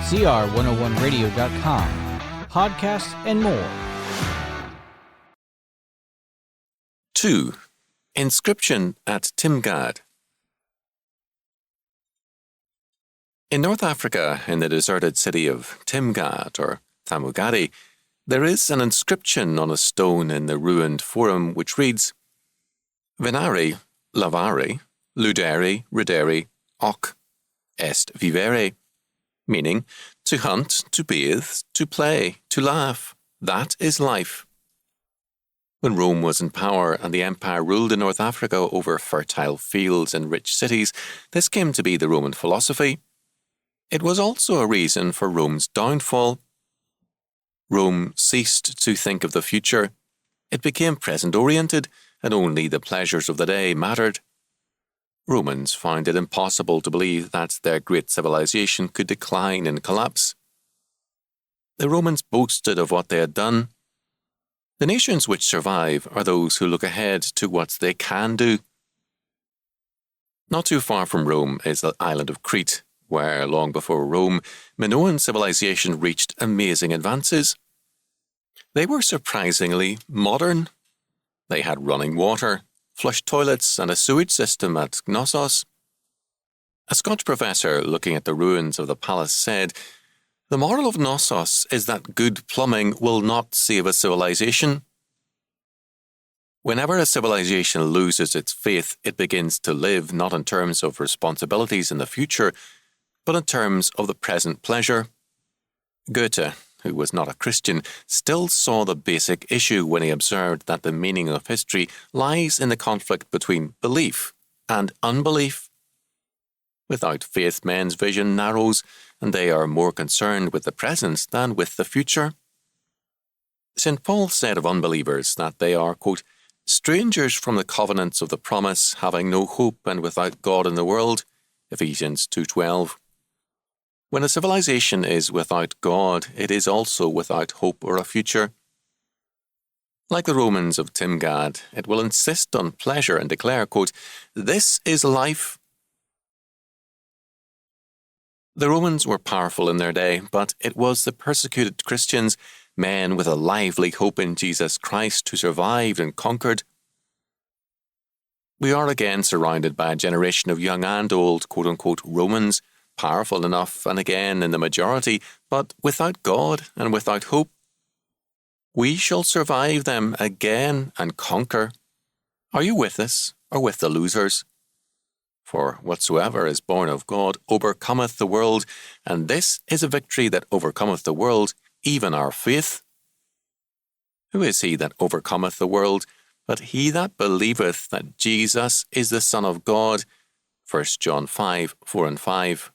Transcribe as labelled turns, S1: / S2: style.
S1: CR101radio.com, podcasts, and more.
S2: 2. Inscription at Timgad. In North Africa, in the deserted city of Timgad, or Thamugadi, there is an inscription on a stone in the ruined forum which reads, Venari, lavare, ludere, ridere, hoc, est vivere, meaning, to hunt, to bathe, to play, to laugh, that is life. When Rome was in power and the empire ruled in North Africa over fertile fields and rich cities, this came to be the Roman philosophy. It was also a reason for Rome's downfall. Rome ceased to think of the future. It became present-oriented, and only the pleasures of the day mattered. Romans found it impossible to believe that their great civilization could decline and collapse. The Romans boasted of what they had done. The nations which survive are those who look ahead to what they can do. Not too far from Rome is the island of Crete, where, long before Rome, Minoan civilization reached amazing advances. They were surprisingly modern. They had running water, flush toilets, and a sewage system at Knossos. A Scotch professor looking at the ruins of the palace said, "The moral of Knossos is that good plumbing will not save a civilization." Whenever a civilization loses its faith, it begins to live not in terms of responsibilities in the future, but in terms of the present pleasure. Goethe, who was not a Christian, still saw the basic issue when he observed that the meaning of history lies in the conflict between belief and unbelief. Without faith, men's vision narrows, and they are more concerned with the present than with the future. St. Paul said of unbelievers that they are, quote, strangers from the covenants of the promise, having no hope and without God in the world, Ephesians 2:12. When a civilization is without God, it is also without hope or a future. Like the Romans of Timgad, it will insist on pleasure and declare, quote, this is life. The Romans were powerful in their day, but it was the persecuted Christians, men with a lively hope in Jesus Christ, who survived and conquered. We are again surrounded by a generation of young and old, quote-unquote, Romans, powerful enough and again in the majority, but without God and without hope. We shall survive them again and conquer. Are you with us or with the losers? For whatsoever is born of God overcometh the world, and this is a victory that overcometh the world, even our faith. Who is he that overcometh the world, but he that believeth that Jesus is the Son of God? 1 John 5:4-5.